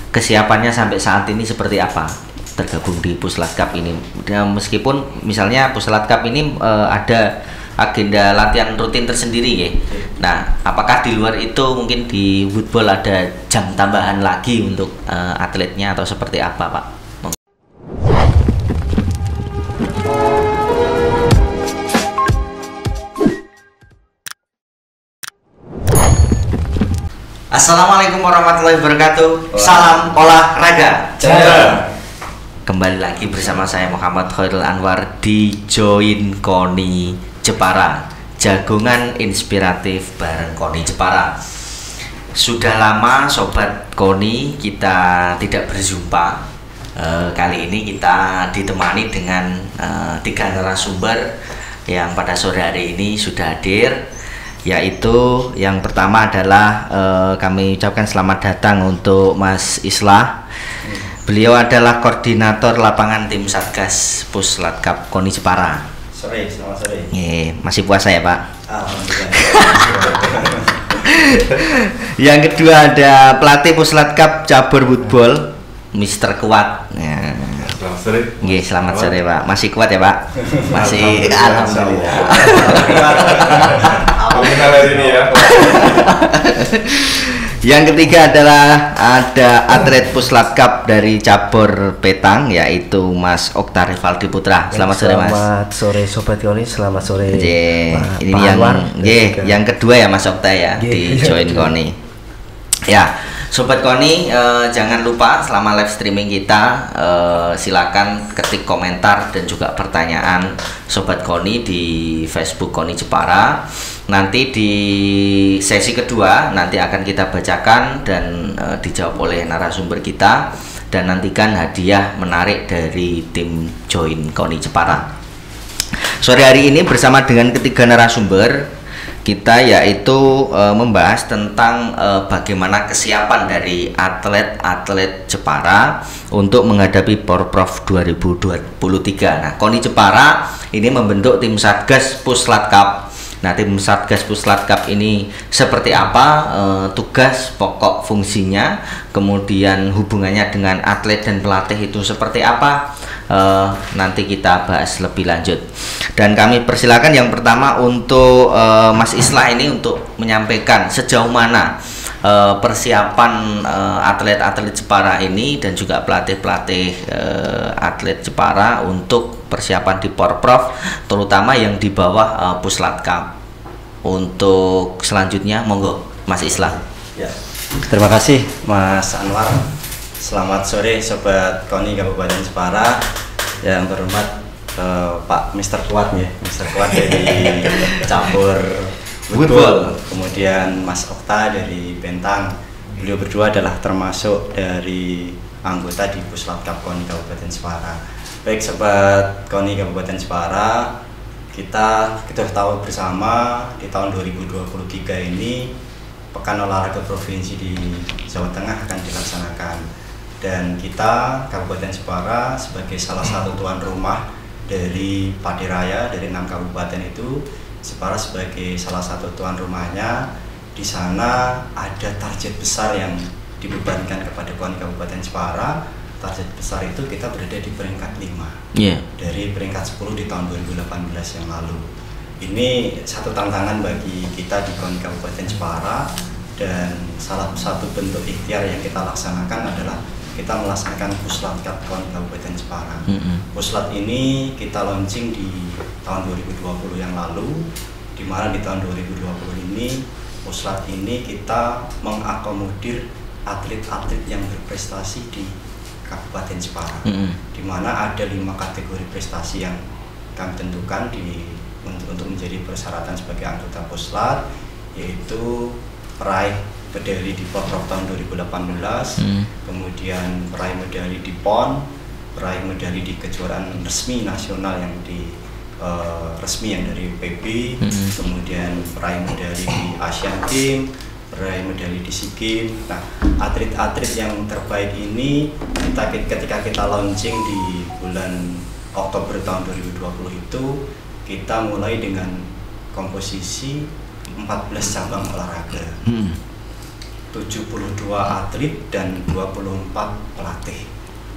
kesiapannya sampai saat ini seperti apa tergabung di Puslat Cup ini. Meskipun misalnya Puslat Cup ini ada agenda latihan rutin tersendiri ya. Nah, apakah di luar itu mungkin di football ada jam tambahan lagi untuk atletnya atau seperti apa, Pak? Assalamualaikum warahmatullahi wabarakatuh. Salam olahraga. Jaya. Kembali lagi bersama saya Muhammad Khairul Anwar di Join Koni Jepara, jagongan inspiratif bareng Koni Jepara. Sudah lama Sobat Koni kita tidak berjumpa. Kali ini kita ditemani dengan 3 narasumber yang pada sore hari ini sudah hadir, yaitu yang pertama adalah kami ucapkan selamat datang untuk Mas Islah. Beliau adalah koordinator lapangan tim Satgas Puslat Cup Koni Jepara. Selamat sore. Masih puasa ya, Pak? Alhamdulillah. Yang kedua ada pelatih Puslat Cup cabur football, Mr. Kuat. Selamat sore. Selamat sore, Pak. Masih kuat ya, Pak? Masih. Alhamdulillah. Alhamdulillah hari ini ya. Yang ketiga adalah ada atlet Puslat Cup dari cabur petang, yaitu Mas Okta Rivaldi Putra. Selamat sore, Mas. Selamat sore Sobat Koni, selamat sore. Ini yang kedua ya, Mas Okta ya, di Join Koni. Ya, Sobat Koni, jangan lupa selama live streaming kita silakan ketik komentar dan juga pertanyaan Sobat Koni di Facebook Koni Jepara. Nanti di sesi kedua nanti akan kita bacakan dan dijawab oleh narasumber kita, dan nantikan hadiah menarik dari tim Join Koni Jepara. Sore hari ini bersama dengan ketiga narasumber kita, yaitu membahas tentang bagaimana kesiapan dari atlet-atlet Jepara untuk menghadapi Porprov 2023. Nah, Koni Jepara ini membentuk tim Satgas Puslat Cup. Nah, tim Satgas Puslat Cup ini seperti apa, tugas pokok fungsinya, kemudian hubungannya dengan atlet dan pelatih itu seperti apa, nanti kita bahas lebih lanjut. Dan kami persilakan yang pertama untuk Mas Islah ini untuk menyampaikan sejauh mana persiapan atlet-atlet Jepara ini dan juga pelatih-pelatih atlet Jepara untuk persiapan di Porprov, terutama yang di bawah Puslat Cup. Untuk selanjutnya monggo Mas Islah. Ya. Terima kasih Mas Anwar. Selamat sore Sobat Koni Kabupaten Jepara. Yang terhormat Pak Mr. Kuat ya, Mr. Kuat dari cabur football. Kemudian Mas Okta dari Bentang. Beliau berdua adalah termasuk dari anggota di Puslat Cup Koni Kabupaten Jepara. Baik Sobat Koni Kabupaten Jepara, kita tahu bersama di tahun 2023 ini Pekan Olahraga Provinsi di Jawa Tengah akan dilaksanakan, dan kita Kabupaten Jepara sebagai salah satu tuan rumah dari Padi Raya dari 6 kabupaten itu, Jepara sebagai salah satu tuan rumahnya. Di sana ada target besar yang dibebankan kepada Koni Kabupaten Jepara. Target besar itu kita berada di peringkat 5 dari peringkat 10 di tahun 2018 yang lalu. Ini satu tantangan bagi kita di Koni Kabupaten Jepara, dan salah satu bentuk ikhtiar yang kita laksanakan adalah kita melaksanakan Puslat Cup Koni Kabupaten Jepara. Puslat ini kita launching di tahun 2020 yang lalu, di mana di tahun 2020 ini Puslat ini kita mengakomodir atlet-atlet yang berprestasi di Kabupaten Jepara, di mana ada 5 kategori prestasi yang kami tentukan untuk menjadi persyaratan sebagai anggota Puslat, yaitu peraih medali di Porprov tahun 2018, kemudian peraih medali di PON, peraih medali di kejuaraan resmi nasional yang resmi yang dari PB, kemudian peraih medali di Asian Games, peraih medali di SEA Games. Nah, atlet-atlet yang terbaik ini ketika kita launching di bulan Oktober tahun 2020 itu, kita mulai dengan komposisi 14 cabang olahraga. 72 atlet dan 24 pelatih.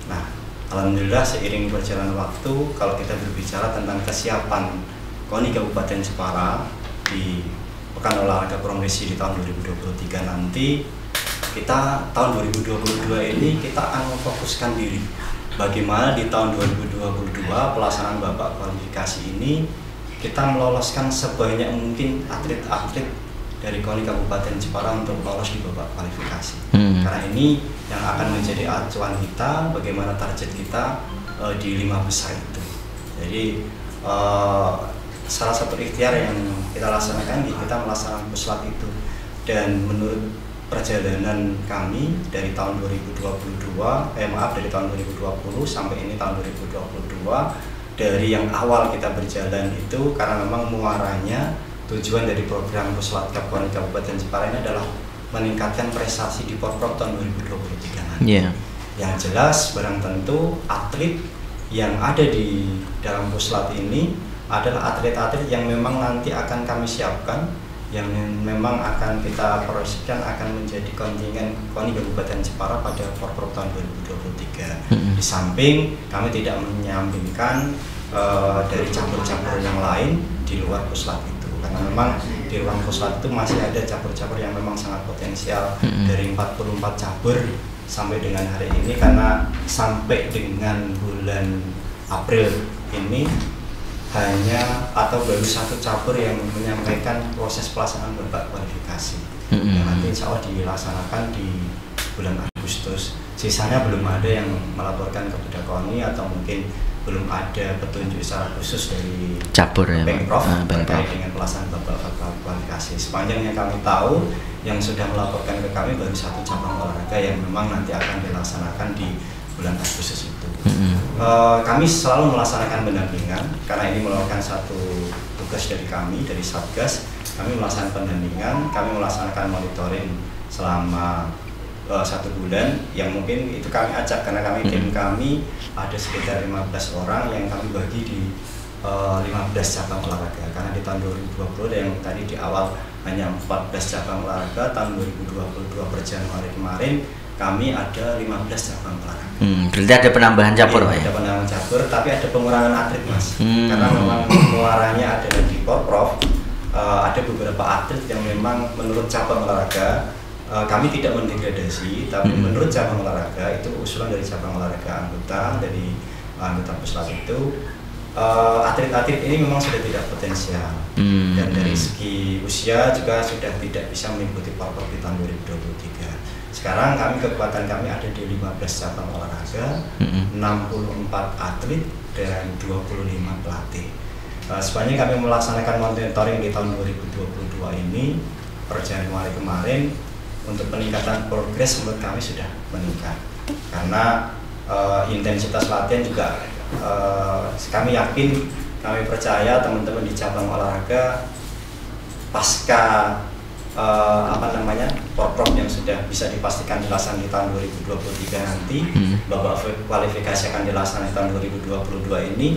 Nah, alhamdulillah seiring berjalan waktu, kalau kita berbicara tentang kesiapan KONI Kabupaten Jepara di Pekan Olahraga Profesi di tahun 2023 nanti, kita tahun 2022 ini kita akan memfokuskan diri bagaimana di tahun 2022 pelaksanaan babak kualifikasi ini kita meloloskan sebanyak mungkin atlet-atlet dari KONI Kabupaten Jepara untuk lolos di babak kualifikasi. Karena ini yang akan menjadi acuan kita bagaimana target kita di 5 besar itu. Jadi salah satu ikhtiar yang kita laksanakan, kita melaksanakan puslat itu, dan menurut perjalanan kami dari tahun 2020 sampai ini tahun 2022, dari yang awal kita berjalan itu karena memang muaranya tujuan dari program Puslat Cup KONI Kabupaten Jepara ini adalah meningkatkan prestasi di Porprov tahun 2023 nanti. Yang jelas barang tentu atlet yang ada di dalam Puslat ini adalah atlet-atlet yang memang nanti akan kami siapkan, yang memang akan kita proyeksikan akan menjadi kontingen KONI Kabupaten Jepara pada Porprov tahun 2023. Di samping kami tidak menyampingkan dari cabur-cabur yang lain di luar Puslat itu, karena memang di ruang Puslat itu masih ada cabur-cabur yang memang sangat potensial, dari 44 cabur sampai dengan hari ini, karena sampai dengan bulan April ini hanya atau baru 1 cabur yang menyampaikan proses pelaksanaan babak kualifikasi, yang nanti insya Allah dilaksanakan di bulan Agustus. Sisanya belum ada yang melaporkan kepada KONI atau mungkin belum ada petunjuk secara khusus dari cabur ya, Pemprov terkait dengan pelaksanaan babak kualifikasi. Sepanjang yang kami tahu, yang sudah melaporkan ke kami baru 1 cabang olahraga yang memang nanti akan dilaksanakan di bulan Agustus itu. Kami selalu melaksanakan pendampingan karena ini merupakan satu tugas dari kami, dari Satgas. Kami melaksanakan pendampingan, kami melaksanakan monitoring selama 1 bulan, yang mungkin itu kami ajak karena kami tim kami ada sekitar 15 orang yang kami bagi di 15 cabang olahraga, karena di tahun 2020 yang tadi di awal hanya 14 cabang olahraga, tahun 2022 per Januari kemarin kami ada 15 cabang olahraga. Berarti ada penambahan cabur, Pak? Ada penambahan cabur, tapi ada pengurangan atlet, Mas. Karena memang muaranya ada di Porprov, ada beberapa atlet yang memang menurut cabang olahraga kami tidak mendegradasi, tapi menurut cabang olahraga itu usulan dari cabang olahraga dari anggota Puslat itu, atlet-atlet ini memang sudah tidak potensial, dan dari segi usia juga sudah tidak bisa mengikuti Porprov di tahun 2023. Sekarang kekuatan kami ada di 15 cabang olahraga, 64 atlet dan 25 pelatih. Sepanjang kami melaksanakan monitoring di tahun 2022 ini per Januari kemarin, untuk peningkatan progres menurut kami sudah meningkat, karena intensitas latihan juga kami yakin, kami percaya teman-teman di cabang olahraga pasca Porprov yang sudah bisa dipastikan dilaksanakan di tahun 2023 nanti, babak kualifikasi akan dilaksanakan di tahun 2022 ini,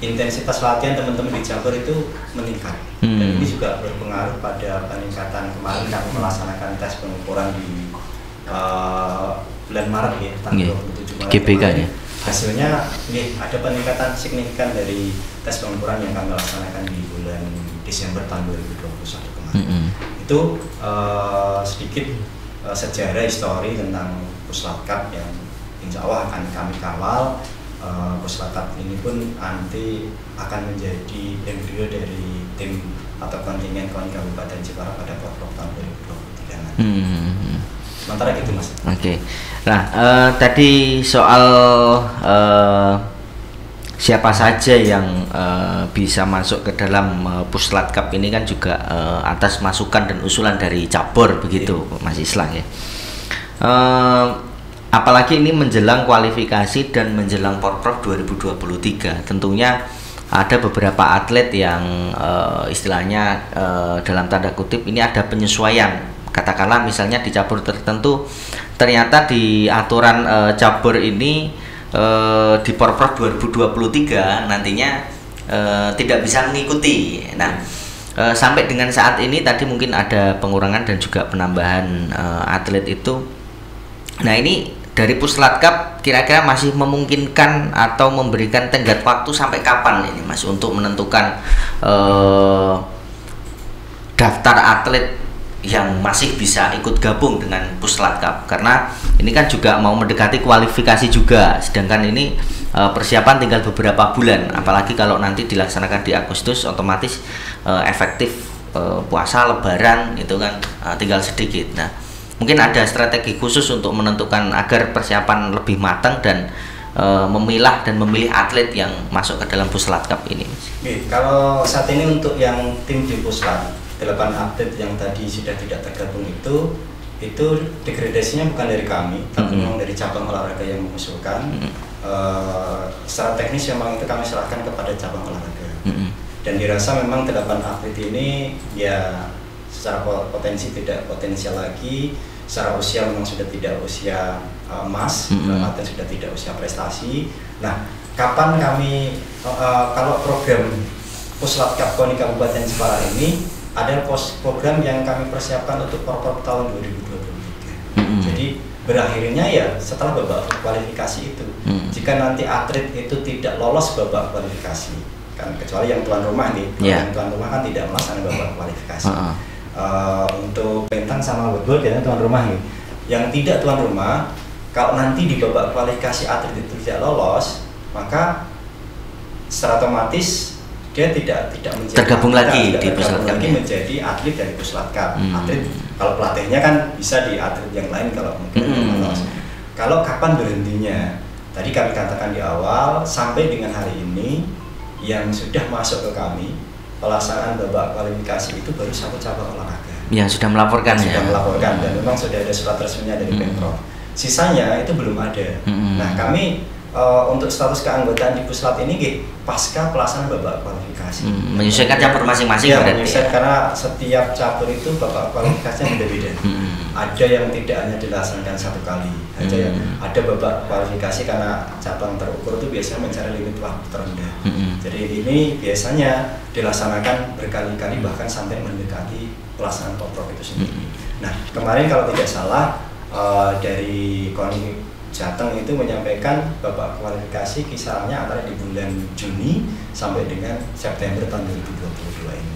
intensitas latihan teman-teman di cabur itu meningkat, dan ini juga berpengaruh pada peningkatan. Kemarin kami melaksanakan tes pengukuran di bulan Maret ya, tanggal 27 Maret GBK ya. Hasilnya ada peningkatan signifikan dari tes pengukuran yang kami laksanakan di bulan Desember tahun 2021 kemarin. Itu sedikit sejarah histori tentang Puslat Cup yang insya Allah akan kami kawal. Puslat Cup ini pun nanti akan menjadi embrio dari tim atau kontingen KONI Kabupaten Jepara pada Porprov tahun 2023 nanti. Sementara gitu, Mas. Oke. Nah, tadi soal siapa saja yang bisa masuk ke dalam Puslat Cup ini kan juga atas masukan dan usulan dari cabur begitu, Mas Islah ya. Apalagi ini menjelang kualifikasi dan menjelang Porprov 2023, tentunya ada beberapa atlet yang istilahnya dalam tanda kutip ini ada penyesuaian. Katakanlah misalnya di cabur tertentu ternyata di aturan cabur ini di Porprov 2023 nantinya tidak bisa mengikuti. Nah, sampai dengan saat ini tadi mungkin ada pengurangan dan juga penambahan atlet itu. Nah ini dari Puslat Cup kira-kira masih memungkinkan atau memberikan tenggat waktu sampai kapan ini Mas untuk menentukan daftar atlet yang masih bisa ikut gabung dengan Puslat Cup, karena ini kan juga mau mendekati kualifikasi juga, sedangkan ini persiapan tinggal beberapa bulan, apalagi kalau nanti dilaksanakan di Agustus otomatis efektif puasa Lebaran itu kan tinggal sedikit. Nah mungkin ada strategi khusus untuk menentukan agar persiapan lebih matang dan memilah dan memilih atlet yang masuk ke dalam Puslat Cup ini. Oke, kalau saat ini untuk yang tim di Puslat 8 atlet yang tadi sudah tidak tergabung itu degradasinya bukan dari kami, tapi memang dari cabang olahraga yang mengusulkan. Secara teknis memang itu kami serahkan kepada cabang olahraga. Dan dirasa memang 8 atlet ini ya secara potensi tidak potensial lagi, secara usia memang sudah tidak usia emas, atlet sudah tidak usia prestasi. Nah, kapan kami kalau program Puslat Cup KONI Kabupaten Jepara ini ada program yang kami persiapkan untuk Porprov tahun 2023. Jadi berakhirnya ya setelah babak kualifikasi itu. Jika nanti atlet itu tidak lolos babak kualifikasi, kan kecuali yang tuan rumah nih, yang tuan rumah kan tidak melaksanakan babak kualifikasi. Untuk bentang sama woodball biasanya tuan rumah nih. Yang tidak tuan rumah, kalau nanti di babak kualifikasi atlet itu tidak lolos, maka secara otomatis dia tidak menjadi tergabung lagi di Puslat Cup, menjadi atlet dari Puslat Cup. Atlet kalau pelatihnya kan bisa di atlet yang lain kalau mungkin lolos. Kalau kapan berhentinya? Tadi kami katakan di awal, sampai dengan hari ini yang sudah masuk ke kami pelaksanaan babak kualifikasi itu baru 1 cabang olahraga. Yang sudah melaporkan sudah melaporkan dan memang sudah ada surat resminya dari Pemprov. Sisanya itu belum ada. Nah, kami untuk status keanggotaan di Puslat ini pasca pelaksanaan babak kualifikasi. Menyesuaikan cabur masing-masing ya, berarti. Karena setiap cabur itu babak kualifikasinya beda-beda. Ada yang tidak hanya dilaksanakan 1 kali, ada babak kualifikasi karena cabang terukur itu biasanya mencari limit waktu terendah. Jadi ini biasanya dilaksanakan berkali-kali bahkan sampai mendekati pelaksanaan Porprov itu sendiri. Nah, kemarin kalau tidak salah dari KONI Jateng itu menyampaikan babak kualifikasi kisarannya antara di bulan Juni sampai dengan September tahun 2022 ini.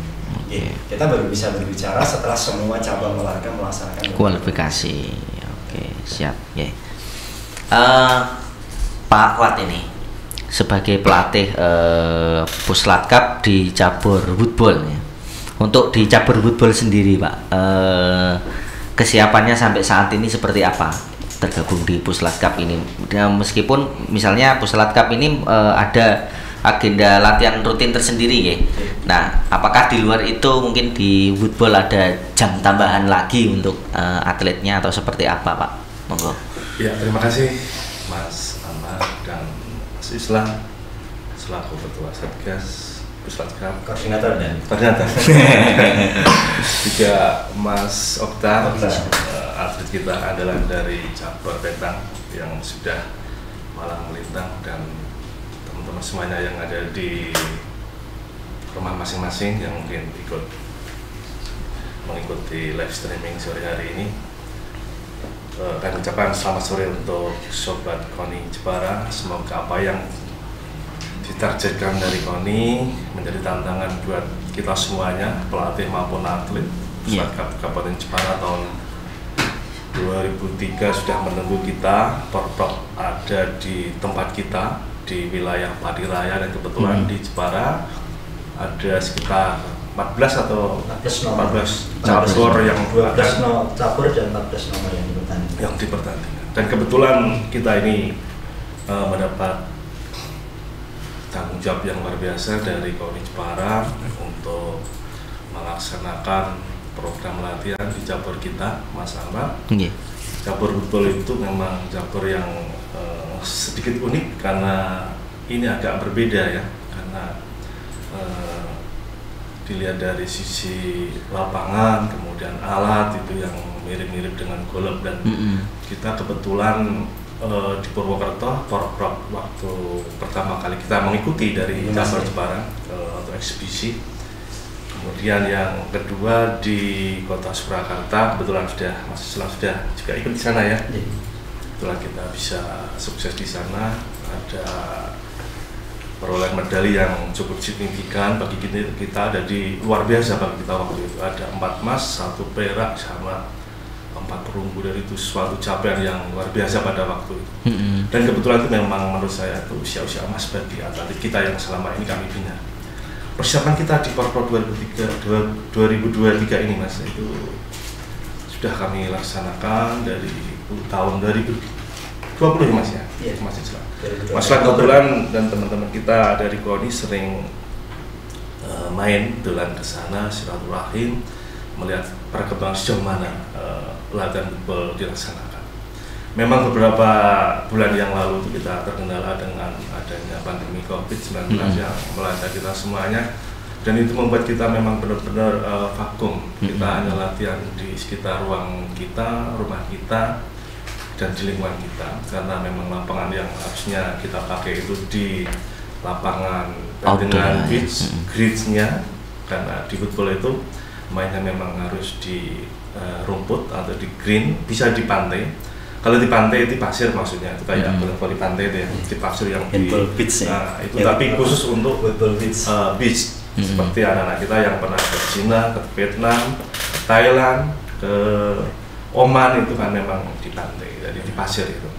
Kita baru bisa berbicara setelah semua cabang olahraga melaksanakan kualifikasi. Oke, siap. Pak Kuat ini sebagai pelatih Puslat Cup di cabur woodball ya. Untuk di cabur woodball sendiri, Pak, kesiapannya sampai saat ini seperti apa? Tergabung di Puslat Cup ini, meskipun misalnya Puslat Cup ini ada agenda latihan rutin tersendiri ya. Nah, apakah di luar itu mungkin di woodball ada jam tambahan lagi untuk atletnya atau seperti apa, Pak? Monggo. Ya, terima kasih Mas Anwar dan Mas Islam selaku Ketua Satgas Puslat Cup, koordinator dan juga Mas Okta, atlet kita andalan dari cabur bentang yang sudah malang melintang, dan teman-teman semuanya yang ada di rumah masing-masing yang mungkin ikut mengikuti live streaming sore hari ini. Kami ucapkan selamat sore untuk Sobat KONI Jepara. Semoga apa yang ditargetkan dari KONI menjadi tantangan buat kita semuanya, pelatih maupun atlet. Puslat Cup Kabupaten Jepara tahun 2003 sudah menunggu kita. Porprov ada di tempat kita di wilayah Padiraya, dan kebetulan di Jepara ada sekitar 14 atau 14 cabur yang 12 cabur dan 14 nomor yang dipertandingkan. Dan kebetulan kita ini mendapat tanggung jawab yang luar biasa dari KONI Jepara untuk melaksanakan program latihan di cabur kita, Mas Anwar. Cabur woodball itu memang cabur yang sedikit unik karena ini agak berbeda ya, karena dilihat dari sisi lapangan, kemudian alat itu yang mirip-mirip dengan golf, dan kita kebetulan di Purwokerto, Porprov waktu pertama kali kita mengikuti dari cabur Jepara untuk eksibisi, Kemudian yang kedua di Kota Surakarta, kebetulan Mas Islam sudah juga ikut di sana ya. Kebetulan kita bisa sukses di sana, ada perolehan medali yang cukup signifikan bagi kita, jadi luar biasa bagi kita waktu itu. Ada 4 emas, 1 perak, sama 4 perunggu, dari itu suatu capaian yang luar biasa pada waktu itu. Dan kebetulan itu memang menurut saya itu usia-usia emas bagi atlet kita yang selama ini kami bina. Persiapan kita di Porpor 2023 ini Mas, itu sudah kami laksanakan dari tahun 2020 ya Mas ya? Iya. Mas Islam. Mas Islam kebetulan dan teman-teman kita dari KONI sering main kebetulan ke sana, silaturahim, melihat perkembangan sejauh mana latihan football dilaksanakan. Memang beberapa bulan yang lalu itu kita terkendala dengan adanya pandemi COVID-19 yang melanda kita semuanya, dan itu membuat kita memang benar-benar vakum. Kita hanya latihan di sekitar ruang kita, rumah kita, dan di lingkungan kita, karena memang lapangan yang harusnya kita pakai itu di lapangan dengan pitch, grids-nya, karena di football itu mainnya memang harus di rumput atau di green, bisa di pantai. Kalau di pantai di pasir maksudnya, itu kayak bola di pantai itu ya, di pasir yang di pitch ya. Itu tapi khusus untuk beach. Seperti anak-anak kita yang pernah ke China, ke Vietnam, ke Thailand, ke Oman, itu kan memang di pantai, jadi di pasir itu.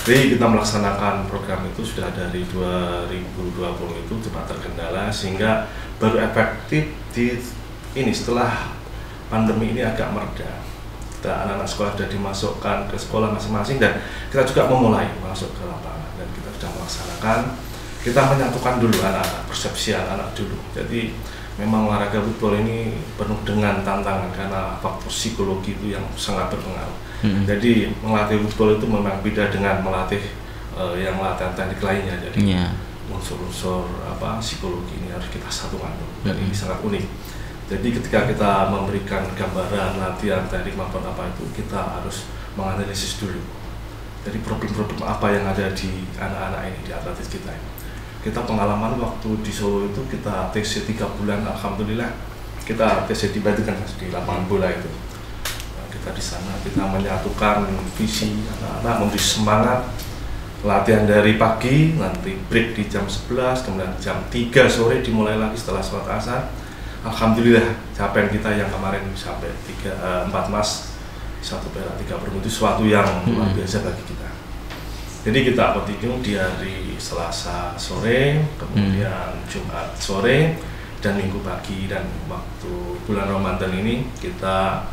Jadi kita melaksanakan program itu sudah dari 2020 itu cuma terkendala, sehingga baru efektif di ini setelah pandemi ini agak mereda. Kita anak-anak sekolah sudah dimasukkan ke sekolah masing-masing, dan kita juga memulai masuk ke lapangan, dan kita sudah melaksanakan. Kita menyatukan dulu anak-anak, persepsi anak-anak dulu. Jadi memang olahraga football ini penuh dengan tantangan karena faktor psikologi itu yang sangat berpengaruh. Jadi melatih football itu memang beda dengan melatih yang latihan teknik lainnya. Jadi unsur-unsur psikologi ini harus kita satukan dulu, dan ini sangat unik. Jadi ketika kita memberikan gambaran latihan teknik maupun apa itu, kita harus menganalisis dulu. Jadi problem-problem apa yang ada di anak-anak ini, di atlet kita ini. Kita pengalaman waktu di Solo itu kita TC 3 bulan, alhamdulillah kita TC di Batu kan di lapangan bola itu. Nah, kita di sana kita menyatukan visi anak-anak, memberi semangat latihan dari pagi, nanti break di jam 11, kemudian jam 3 sore dimulai lagi setelah sholat asar. Alhamdulillah capaian kita yang kemarin sampai 4 emas, 1 perak, 3 perunggu itu suatu yang luar biasa bagi kita. Jadi kita continue di hari Selasa sore, kemudian Jumat sore, dan Minggu pagi, dan waktu bulan Ramadan ini kita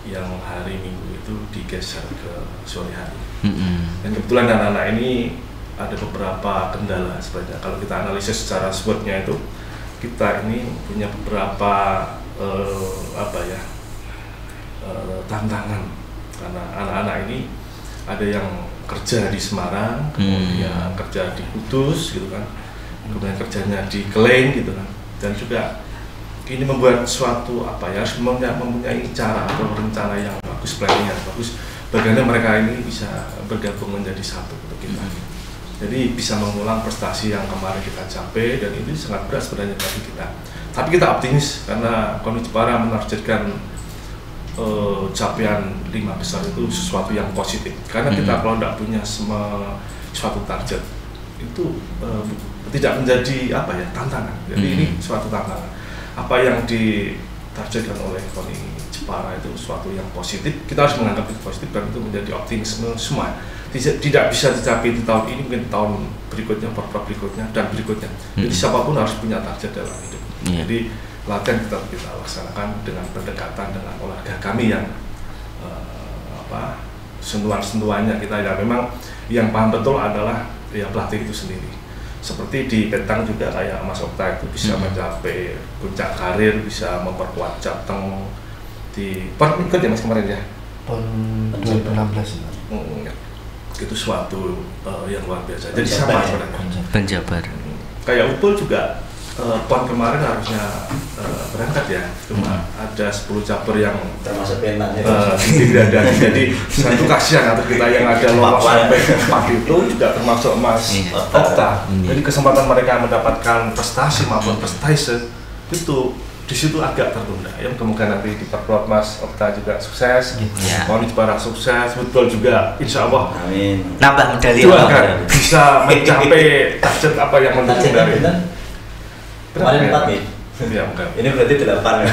yang hari Minggu itu digeser ke sore hari. Dan kebetulan anak-anak ini ada beberapa kendala sebenarnya. Kalau kita analisis secara SWOT-nya itu, kita ini punya beberapa tantangan, karena anak-anak ini ada yang kerja di Semarang, kemudian kerja di Kudus gitu kan, kemudian kerjanya di Kelen gitu kan, dan juga ini membuat suatu harus mempunyai cara atau rencana yang bagus, planning yang bagus, bagaimana mereka ini bisa bergabung menjadi satu untuk kita. Jadi bisa mengulang prestasi yang kemarin kita capai, dan itu sangat berat sebenarnya bagi kita. Tapi kita optimis karena KONI Jepara menargetkan capaian 5 besar itu sesuatu yang positif. Karena kita kalau tidak punya suatu target itu tidak menjadi tantangan. Jadi ini suatu tantangan. Apa yang ditargetkan oleh KONI Jepara itu sesuatu yang positif. Kita harus menganggap itu positif, dan itu menjadi optimisme semua. Tidak bisa dicapai di tahun ini, mungkin tahun berikutnya, berikutnya, dan berikutnya. Jadi siapapun harus punya target dalam hidup. Jadi latihan kita laksanakan dengan pendekatan dengan olahraga kami yang sentuhan-sentuhannya kita ya memang yang paham betul adalah ya pelatih itu sendiri. Seperti di Petang juga kayak Mas Okta itu bisa mencapai puncak karir, bisa memperkuat Jateng di PON ikut ya Mas kemarin ya? PON 2016 itu suatu yang luar biasa. Jadi sama sebenarnya. Penjabar. Kayak Upul juga PON kemarin harusnya berangkat ya, cuma ada 10 caper yang termasuk penanya tidak ada. Jadi satu kasihan atau kita yang ada lolos sampai 4 itu juga termasuk Mas Okta. Jadi kesempatan mereka mendapatkan prestasi maupun prestasi itu di situ agak tertunda. Ya mudah-mudahan nanti diperkuat Mas Okta juga sukses, Koni Jepara sukses, betul juga, insya Allah. Amin. Nambah medali Juga kan bisa mencapai target apa yang mendukung dari. Kemarin 4 nih. Ya, enggak. Ini berarti 8 ya.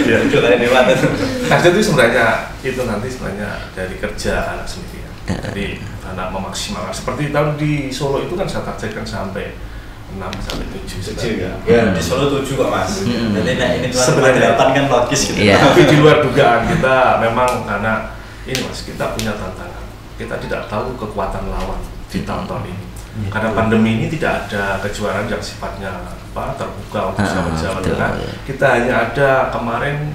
Ya. Target itu sebenarnya itu nanti sebenarnya dari kerja anak sendiri ya. Jadi anak memaksimalkan seperti tahun di Solo itu kan saya targetkan sampai 6 sampai 7 ya. Ya, di Solo 7 kok Mas. Jadi ini sebenarnya 8 kan logis gitu. Iya. Tapi di luar dugaan kita memang karena ini Mas, kita punya tantangan. Kita tidak tahu kekuatan lawan di tahun-tahun ini. Karena pandemi ini tidak ada kejuaraan yang sifatnya terbuka untuk Jawa Tengah. Kita hanya ada kemarin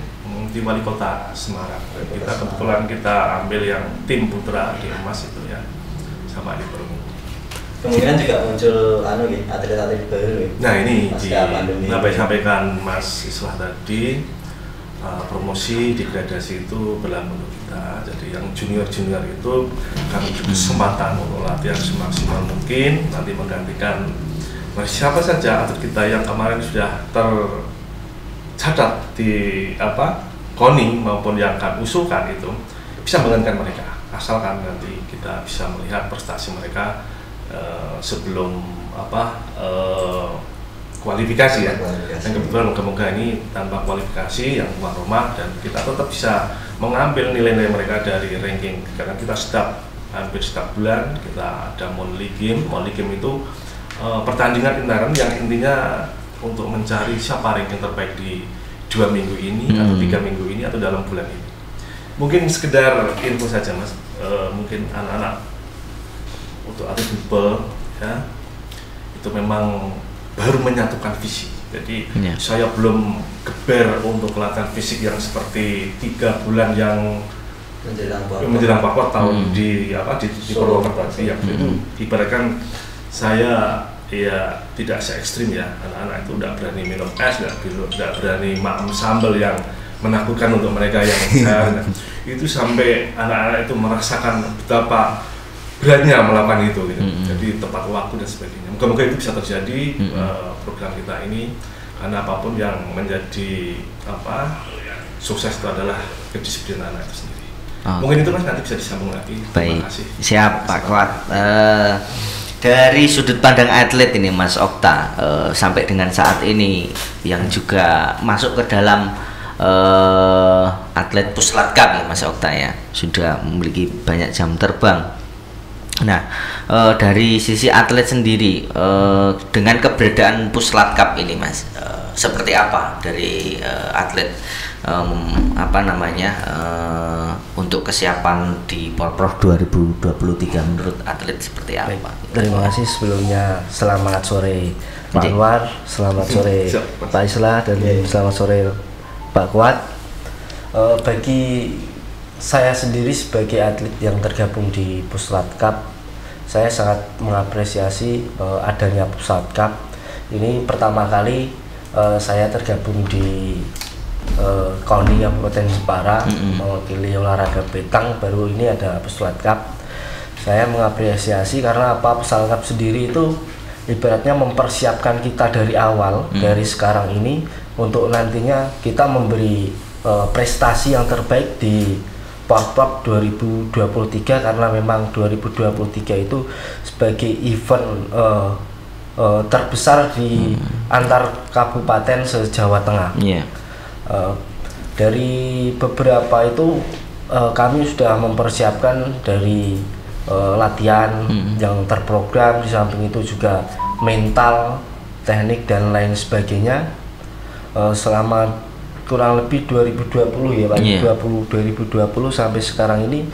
di Wali Kota Semarang. Kita kebetulan kita ambil yang tim putra di emas itu ya, sama di perunggu. Kemungkinan juga muncul atlet-atlet baru. Nah ini apa yang sampaikan Mas Islah tadi, promosi degradasi itu berlaku untuk kita. Jadi yang junior itu kami kesempatan untuk latihan semaksimal mungkin, nanti menggantikan siapa saja atlet kita yang kemarin sudah tercatat di KONI maupun yang akan usulkan itu bisa menggantikan mereka, asalkan nanti kita bisa melihat prestasi mereka sebelum kualifikasi ya. Dan kebetulan moga-moga ini tanpa kualifikasi yang tuan rumah dan kita tetap bisa mengambil nilai-nilai mereka dari ranking, karena kita hampir setiap bulan kita ada monthly game itu pertandingan intern yang intinya untuk mencari siapa ranking terbaik di 2 minggu ini atau 3 minggu ini atau dalam bulan ini. Mungkin sekedar info saja Mas, mungkin anak-anak untuk atlet people ya itu memang baru menyatukan visi. Jadi saya belum geber untuk latihan fisik yang seperti 3 bulan yang menjelang Papua tahun di Purwokerto yang itu ibaratkan saya ya tidak se-ekstrim ya, anak-anak itu tidak berani minum es, tidak berani makan sambal yang menakutkan untuk mereka yang besar. Itu sampai anak-anak itu merasakan betapa beratnya melakukan itu gitu. Jadi tepat waktu dan sebagainya. Moga-moga itu bisa terjadi program kita ini, karena apapun yang menjadi sukses itu adalah kedisiplinan anak itu sendiri. Mungkin itu Mas nanti bisa disambung lagi. Baik. Siap Pak Kuat. Dari sudut pandang atlet ini Mas Okta, sampai dengan saat ini yang juga masuk ke dalam atlet Puslat Cup ya Mas Okta ya, sudah memiliki banyak jam terbang. Nah, dari sisi atlet sendiri, dengan keberadaan Puslat Cup ini Mas, seperti apa dari atlet untuk kesiapan di Porprov 2023 menurut atlet seperti apa? Baik, terima kasih sebelumnya. Selamat sore Pak Anwar, selamat sore Pak Islah, dan selamat sore Pak Kuat. Bagi saya sendiri sebagai atlet yang tergabung di Puslat Cup, saya sangat mengapresiasi adanya Puslat Cup. Ini pertama kali saya tergabung di KONI Kabupaten Jepara mewakili olahraga betang. Baru ini ada Puslat Cup. Saya mengapresiasi karena Puslat Cup sendiri itu ibaratnya mempersiapkan kita dari awal, dari sekarang ini untuk nantinya kita memberi prestasi yang terbaik di Porprov 2023, karena memang 2023 itu sebagai event terbesar di antar kabupaten se-Jawa Tengah. Dari beberapa itu kami sudah mempersiapkan dari latihan yang terprogram, di samping itu juga mental, teknik dan lain sebagainya. Selama kurang lebih 2020 ya Pak, 2020 sampai sekarang ini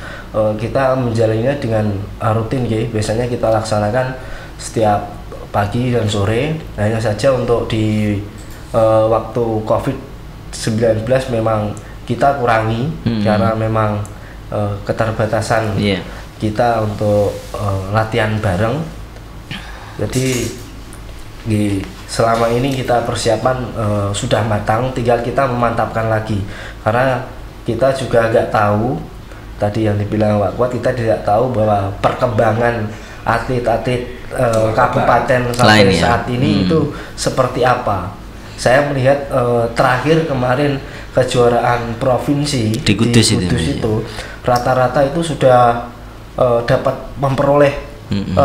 kita menjalaninya dengan rutin ya. Biasanya kita laksanakan setiap pagi dan sore. Hanya saja untuk di waktu COVID-19 memang kita kurangi karena memang keterbatasan kita untuk latihan bareng. Jadi selama ini kita persiapan sudah matang, tinggal kita memantapkan lagi, karena kita juga agak tahu tadi yang dibilang Pak Kuat, kita tidak tahu bahwa perkembangan atlet-atlet kabupaten sampai saat ini itu seperti apa. saya melihat terakhir kemarin kejuaraan provinsi di Kudus itu rata-rata itu sudah dapat memperoleh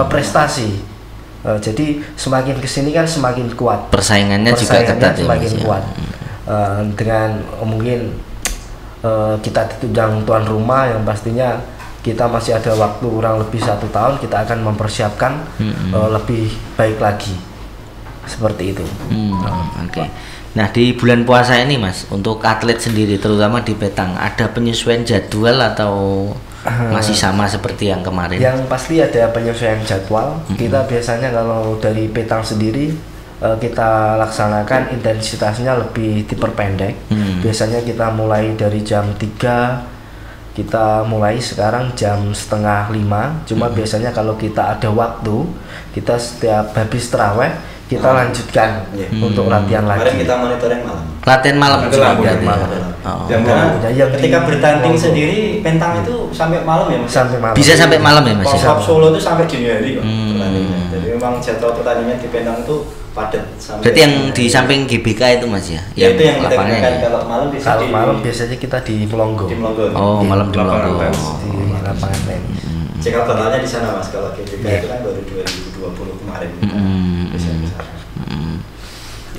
prestasi. Jadi semakin kesini kan semakin kuat. Persaingannya juga ketat semakin kuat. Dengan mungkin kita ditunjang tuan rumah yang pastinya kita masih ada waktu kurang lebih 1 tahun, kita akan mempersiapkan lebih baik lagi seperti itu. Oke. Nah di bulan puasa ini Mas, untuk atlet sendiri terutama di Petang ada penyesuaian jadwal atau masih sama seperti yang kemarin? Yang pasti ada penyesuaian jadwal. Kita biasanya kalau dari Petang sendiri kita laksanakan intensitasnya lebih diperpendek. Biasanya kita mulai dari jam 3, kita mulai sekarang jam 4:30. Cuma biasanya kalau kita ada waktu, kita setiap habis terawih kita lanjutkan untuk latihan lagi. Kemarin kita monitoring malam. Latihan malam juga berarti. Ketika bertanding sendiri Pentang itu sampai malam ya Mas? Sampai malam. Bisa sampai malam ya Mas? Kalau Solo itu sampai dini hari pertandingan. Jadi memang jadwal pertandingan di Pentang itu padat. Berarti yang di samping GBK itu Mas ya? Ya itu yang kita lapangannya gunakan. Kalau malam kalau malam biasanya kita di Melongo. Di Melongo. Oh, malam di Melongo. Di lapangan lain. Cikal bakalnya di sana Mas. Kalau GBK itu kan baru 2020 kemarin.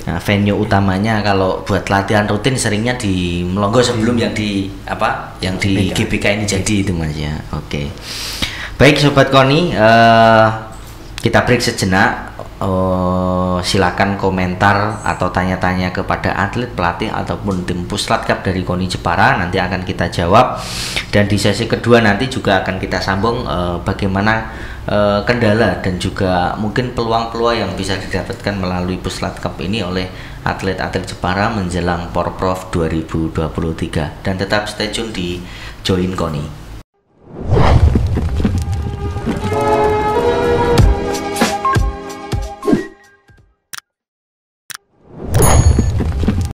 Nah, venue utamanya kalau buat latihan rutin seringnya di Melongo sebelum yang di yang di GBK ini jadi itu Mas ya. Oke. Baik Sobat Koni, kita break sejenak. Silakan komentar atau tanya-tanya kepada atlet, pelatih ataupun tim Puslat Cup dari KONI Jepara, nanti akan kita jawab. Dan di sesi kedua nanti juga akan kita sambung bagaimana kendala dan juga mungkin peluang-peluang yang bisa didapatkan melalui Puslat Cup ini oleh atlet-atlet Jepara menjelang Porprov 2023. Dan tetap stay tune di Join KONI.